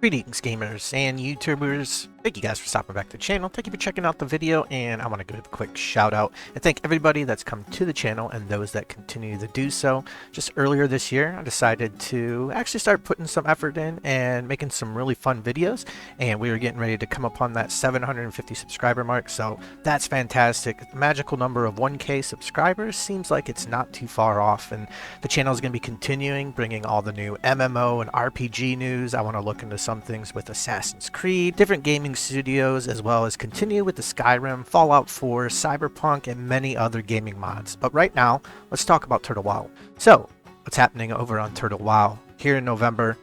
Greetings gamers and YouTubers. Thank you guys for stopping back to the channel. Thank you for checking out the video, and I want to give a quick shout out and thank everybody that's come to the channel and those that continue to do so. Just earlier this year I decided to actually start putting some effort in and making some really fun videos, and we were getting ready to come upon that 750 subscriber mark, so that's fantastic. The magical number of 1K subscribers seems like it's not too far off, and the channel is going to be continuing bringing all the new MMO and RPG news. I want to look into some things with Assassin's Creed, different gaming studios, as well as continue with the Skyrim, Fallout 4, Cyberpunk, and many other gaming mods. But right now, let's talk about Turtle WoW. So, what's happening over on Turtle WoW here in November?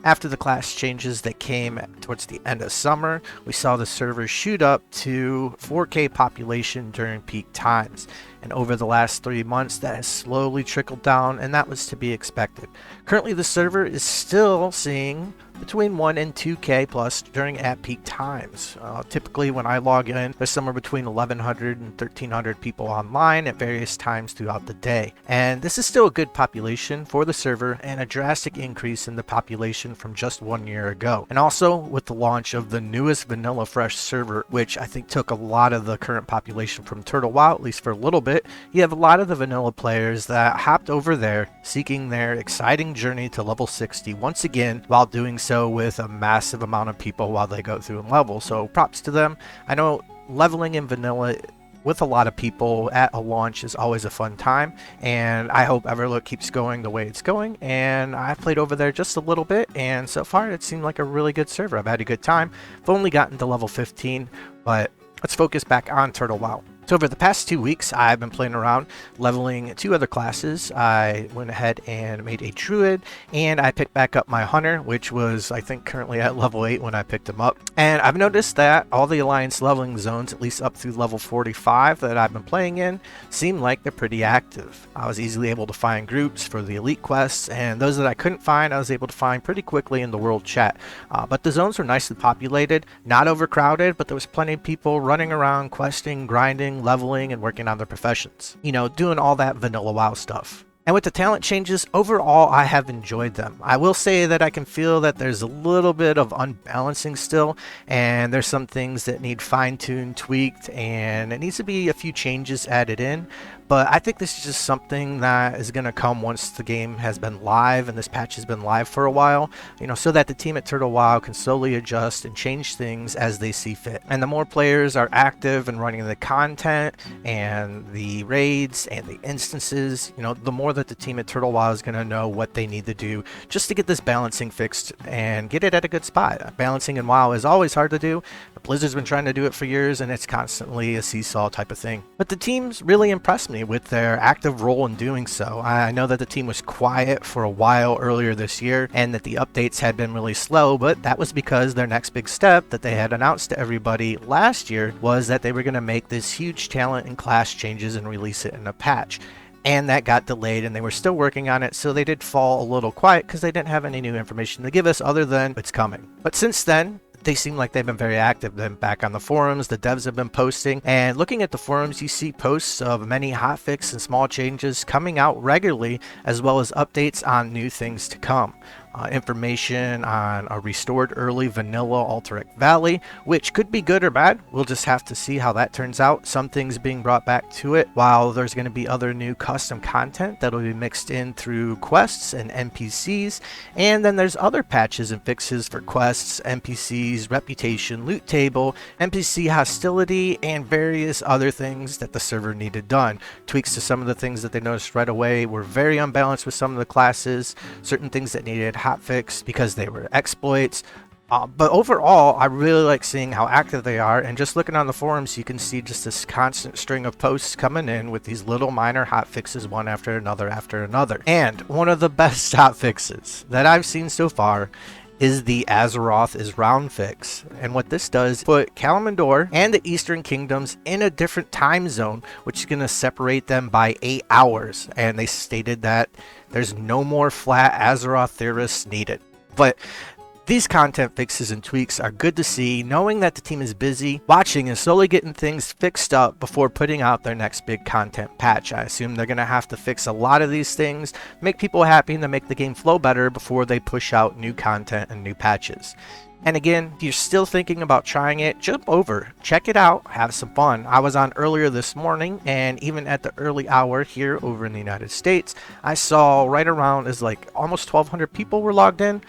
After the class changes that came towards the end of summer, we saw the server shoot up to 4K population during peak times. And over the last 3 months, that has slowly trickled down, and that was to be expected. Currently, the server is still seeing between 1 and 2K plus during at peak times. Typically, when I log in, there's somewhere between 1,100 and 1,300 people online at various times throughout the day. And this is still a good population for the server and a drastic increase in the population from just 1 year ago. And also, with the launch of the newest Vanilla Fresh server, which I think took a lot of the current population from Turtle WoW, at least for a little bit, you have a lot of the vanilla players that hopped over there seeking their exciting journey to level 60 once again, while doing so with a massive amount of people while they go through and level. So props to them. I know leveling in vanilla with a lot of people at a launch is always a fun time, and I hope Everlook keeps going the way it's going. And I've played over there just a little bit, and so far it seemed like a really good server. I've had a good time. I've only gotten to level 15, but let's focus back on Turtle WoW. So over the past 2 weeks, I've been playing around leveling 2 other classes. I went ahead and made a druid, and I picked back up my hunter, which was, I think, currently at level 8 when I picked him up. And I've noticed that all the alliance leveling zones, at least up through level 45 that I've been playing in, seem like they're pretty active. I was easily able to find groups for the elite quests, and those that I couldn't find, I was able to find pretty quickly in the world chat. But the zones were nicely populated, not overcrowded, but there was plenty of people running around, questing, grinding, leveling, and working on their professions. You know, doing all that vanilla WoW stuff. And with the talent changes, overall, I have enjoyed them. I will say that I can feel that there's a little bit of unbalancing still, and there's some things that need fine-tuned, tweaked, and it needs to be a few changes added in. But I think this is just something that is going to come once the game has been live and this patch has been live for a while, you know, so that the team at Turtle WoW can slowly adjust and change things as they see fit. And the more players are active and running the content and the raids and the instances, you know, the more that the team at Turtle WoW is going to know what they need to do just to get this balancing fixed and get it at a good spot. Balancing in WoW is always hard to do, but Blizzard's been trying to do it for years, and it's constantly a seesaw type of thing. But the teams really impressed me with their active role in doing so. I know that the team was quiet for a while earlier this year, and that the updates had been really slow, but that was because their next big step that they had announced to everybody last year was that they were going to make this huge talent and class changes and release it in a patch. And that got delayed, and they were still working on it, so they did fall a little quiet because they didn't have any new information to give us other than it's coming. But since then, they seem like they've been very active. Then back on the forums, the devs have been posting, and looking at the forums, you see posts of many hotfixes and small changes coming out regularly, as well as updates on new things to come. Information on a restored early vanilla Alterac Valley, which could be good or bad. We'll just have to see how that turns out. Some things being brought back to it, while there's going to be other new custom content that'll be mixed in through quests and NPCs. And then there's other patches and fixes for quests, NPCs, reputation, loot table, NPC hostility, and various other things that the server needed done. Tweaks to some of the things that they noticed right away were very unbalanced with some of the classes, certain things that needed hotfix because they were exploits. But overall, I really like seeing how active they are, and just looking on the forums, you can see just this constant string of posts coming in with these little minor hotfixes one after another after another. And one of the best hotfixes that I've seen so far is the Azeroth is round fix. And what this does, put Kalimdor and the Eastern Kingdoms in a different time zone, which is going to separate them by 8 hours. And they stated that there's no more flat Azeroth theorists needed. But These content fixes and tweaks are good to see, knowing that the team is busy watching and slowly getting things fixed up before putting out their next big content patch. I assume they're going to have to fix a lot of these things, make people happy, and to make the game flow better before they push out new content and new patches. And again, if you're still thinking about trying it, jump over, check it out, have some fun. I was on earlier this morning, and even at the early hour here over in the United States, I saw right around as like almost 1,200 people were logged in.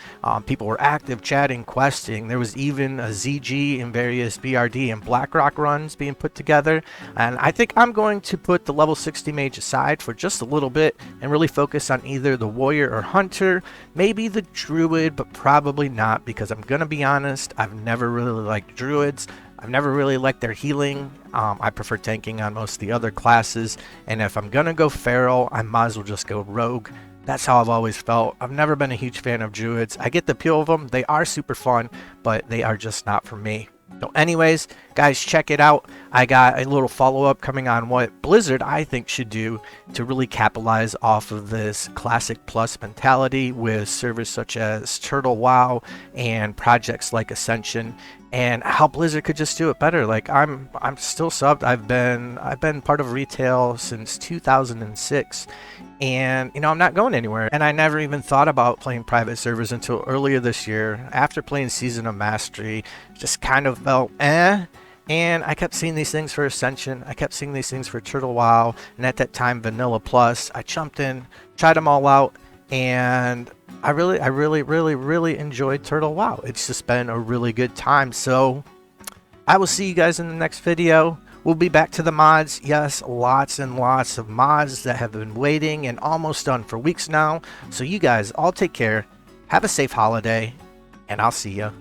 People were active, chatting, questing. There was even a ZG and various BRD and BlackRock runs being put together. And I think I'm going to put the level 60 mage aside for just a little bit and really focus on either the warrior or hunter, maybe the druid, but probably not, because I'm going to be honest, I've never really liked druids. I've never really liked their healing. I prefer tanking on most of the other classes, and if I'm gonna go feral, I might as well just go rogue. That's how I've always felt. I've never been a huge fan of druids. I get the appeal of them, they are super fun, but they are just not for me. So anyways, guys, check it out. I got a little follow-up coming on what Blizzard, I think, should do to really capitalize off of this Classic Plus mentality with servers such as Turtle WoW and projects like Ascension, and how Blizzard could just do it better. Like I'm still subbed. I've been part of retail since 2006. And you know, I'm not going anywhere, and I never even thought about playing private servers until earlier this year. After playing Season of Mastery, just kind of felt and I kept seeing these things for Ascension, I kept seeing these things for Turtle WoW, and at that time Vanilla Plus. I jumped in, tried them all out, and I really enjoyed Turtle WoW. It's just been a really good time. So I will see you guys in the next video. We'll be back to the mods. Yes, lots and lots of mods that have been waiting and almost done for weeks now. So you guys all take care, have a safe holiday, and I'll see you